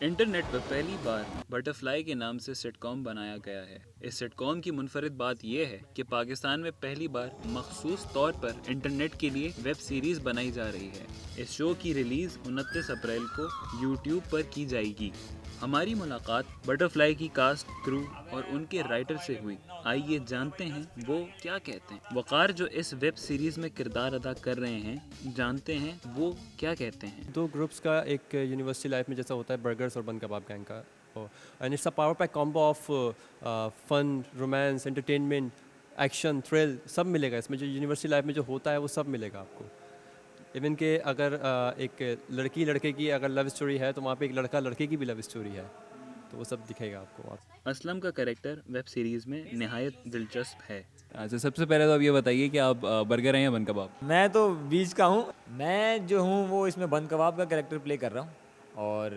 Internet पर पहली बार butterfly के नाम से सिटकॉम बनाया गया है। इस सिटकॉम की मुनफरिद बात यह है कि पाकिस्तान में पहली बार मखसूस तौर पर इंटरनेट के लिए वेब सीरीज बनाई जा रही है। इस शो की रिलीज 29 अप्रैल को यूट्यूब पर की जाएगी। हमारी मुलाकात बटरफ्लाई की कास्ट, क्रू और उनके राइटर से हुई। आइए जानते हैं वो क्या कहते हैं। वकार जो इस वेब सीरीज में किरदार अदा कर रहे हैं, जानते हैं वो क्या कहते हैं। दो ग्रुप्स का एक यूनिवर्सिटी लाइफ में जैसा होता है बर्गर्स और बन कबाब गैंग का, and it's a power pack combo of fun, romance, entertainment, action, thrill, सब मिलेगा इसमें। जो यूनिवर्सिटी लाइफ में जो होता है वो सब मिलेगा आपको। इवन के अगर एक लड़की लड़के की अगर लव स्टोरी है तो वहाँ पे एक लड़का लड़के की भी लव स्टोरी है, तो वो सब दिखेगा आपको वहाँ। असलम का कैरेक्टर वेब सीरीज में निहायत दिलचस्प है। अच्छा, सबसे पहले तो आप ये बताइए कि आप बर्गर हैं या बन कबाब? मैं तो बीच का हूँ। मैं जो हूँ वो इसमें बन कबाब का कैरेक्टर प्ले कर रहा हूँ और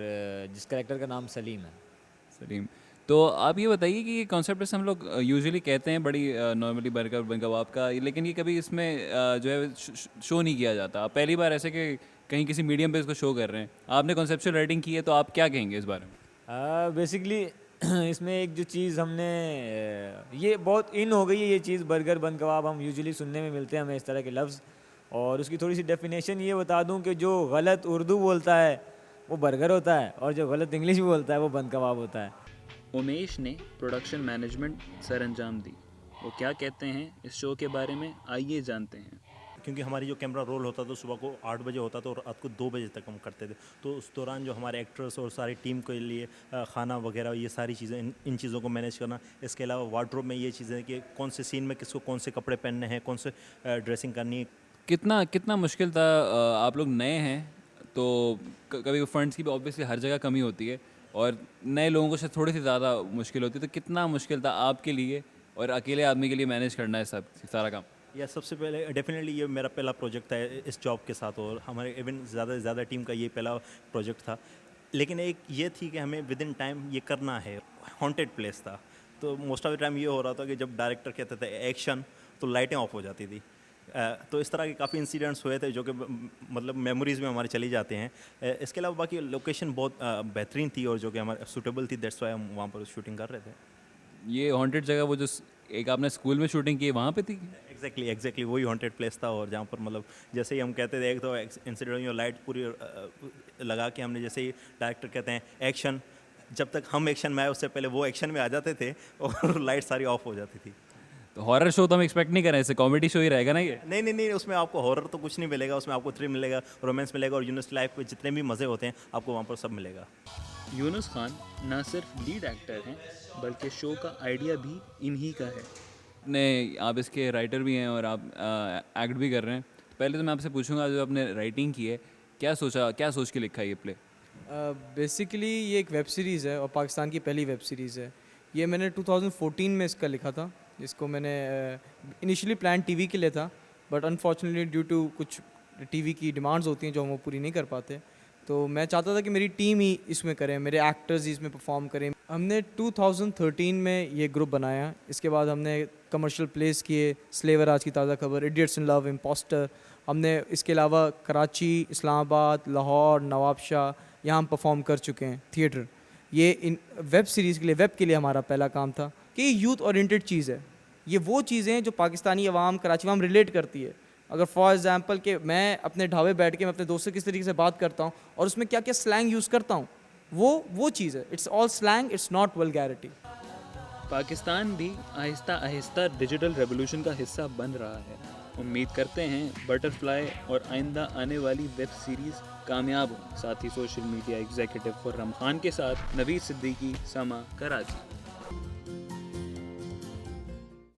जिस कैरेक्टर का नाम सलीम है। सलीम। तो आप ये बताइए कि ये कॉन्सेप्ट जैसे हम लोग यूजुअली कहते हैं बड़ी नॉर्मली बर्गर बन कबाब का, लेकिन ये कभी इसमें जो है शो नहीं किया जाता। आप पहली बार ऐसे कि कहीं किसी मीडियम पे इसको शो कर रहे हैं, आपने कॉन्सेप्चुअल राइटिंग की है, तो आप क्या कहेंगे इस बारे में? बेसिकली इसमें एक जो चीज़ हमने ये बहुत इन हो गई है, ये चीज़ बर्गर बन कबाब हम यूजुअली सुनने में मिलते हैं हमें इस तरह के लफ्ज़, और उसकी थोड़ी सी डेफिनेशन ये बता दूं कि जो गलत उर्दू बोलता है वो बर्गर होता है और जो गलत इंग्लिश बोलता है वो बन कबाब होता है। उमेश ने प्रोडक्शन मैनेजमेंट सर अंजाम दी। वो क्या कहते हैं इस शो के बारे में, आइए जानते हैं। क्योंकि हमारी जो कैमरा रोल होता था सुबह को 8 बजे होता था और रात को 2 बजे तक हम करते थे, तो उस दौरान जो हमारे एक्टर्स और सारी टीम के लिए खाना वगैरह ये सारी चीज़ें इन चीज़ों को मैनेज करना। इसके अलावा वार्डरोब में ये चीज़ें कि कौन से सीन में किसको कौन से कपड़े पहनने हैं, कौन से ड्रेसिंग करनी है। कितना मुश्किल था? आप लोग नए हैं तो कभी फंड्स की भी ऑब्वियसली हर जगह कमी होती है और नए लोगों को शायद थोड़ी सी ज़्यादा मुश्किल होती है, तो कितना मुश्किल था आपके लिए और अकेले आदमी के लिए मैनेज करना है सब सारा काम? या सबसे पहले डेफिनेटली ये मेरा पहला प्रोजेक्ट था इस जॉब के साथ, और हमारे इवन ज़्यादा से ज़्यादा टीम का ये पहला प्रोजेक्ट था। लेकिन एक ये थी कि हमें विद इन टाइम ये करना है। हॉन्टेड प्लेस था, तो मोस्ट ऑफ द टाइम ये हो रहा था कि जब डायरेक्टर कहते थे एक्शन तो लाइटें ऑफ हो जाती थी। तो इस तरह के काफ़ी इंसिडेंट्स हुए थे जो कि मतलब मेमोरीज़ में हमारे चली जाते हैं। इसके अलावा बाकी लोकेशन बहुत बेहतरीन थी और जो कि हमारे सूटेबल थी, दैट्स वाई हम वहाँ पर शूटिंग कर रहे थे। ये हॉन्टेड जगह वो जो एक आपने स्कूल में शूटिंग की वहाँ पे थी? एग्जैक्टली वही हॉन्टेड प्लेस था, और जहाँ पर मतलब जैसे ही हम कहते थे एक तो इंसिडेंट लाइट पूरी लगा के हमने, जैसे ही डायरेक्टर कहते हैं एक्शन, जब तक हम एक्शन में आए उससे पहले वो एक्शन में आ जाते थे और लाइट सारी ऑफ हो जाती थी। तो हॉरर शो तो हम एक्सपेक्ट नहीं कर रहे हैं, इससे कॉमेडी शो ही रहेगा ना ये? नहीं, उसमें आपको हॉरर तो कुछ नहीं मिलेगा, उसमें आपको थ्रिल मिलेगा, रोमांस मिलेगा, और यूनिवर्सिटी लाइफ के जितने भी मज़े होते हैं आपको वहाँ पर सब मिलेगा। यूनुस खान न सिर्फ लीड एक्टर हैं बल्कि शो का आइडिया भी इन्हीं का है। नहीं, आप इसके राइटर भी हैं और आप एक्ट भी कर रहे हैं, तो पहले तो मैं आपसे पूछूंगा जो आपने राइटिंग की है, क्या सोच के लिखा है ये प्ले? बेसिकली ये एक वेब सीरीज़ है और पाकिस्तान की पहली वेब सीरीज़ है। ये मैंने 2014 में इसका लिखा था। इसको मैंने इनिशियली प्लान टीवी के लिए था, बट अनफॉर्चुनेटली ड्यू टू कुछ टीवी की डिमांड्स होती हैं जो हम वो पूरी नहीं कर पाते, तो मैं चाहता था कि मेरी टीम ही इसमें करें, मेरे एक्टर्स ही इसमें परफॉर्म करें। हमने 2013 में ये ग्रुप बनाया। इसके बाद हमने कमर्शियल प्लेस किए, स्लेवर, आज की ताज़ा खबर, इडियट्स इन लव, इम्पोस्टर। हमने इसके अलावा कराची, इस्लामाबाद, लाहौर, नवाबशाह यहाँ हम परफॉर्म कर चुके हैं थिएटर। ये इन वेब सीरीज़ के लिए, वेब के लिए हमारा पहला काम था कि यूथ ओरिएंटेड चीज़ है। ये वो चीज़ें हैं जो पाकिस्तानी अवाम कराची में हम रिलेट करती है। अगर फॉर एग्जांपल कि मैं अपने ढाबे बैठ के मैं अपने दोस्त से किस तरीके से बात करता हूँ और उसमें क्या क्या स्लैंग यूज़ करता हूँ, वो चीज़ है। It's all slang, it's not vulgarity. Pakistan भी आहिस्ता आहिस्ता डिजिटल रेवोल्यूशन का हिस्सा बन रहा है। उम्मीद करते हैं बटरफ्लाई और आइंदा आने वाली वेब सीरीज़ कामयाब हो। साथ ही social media executive Khurram Khan के साथ नवीद सिद्दीकी, समा, कराची।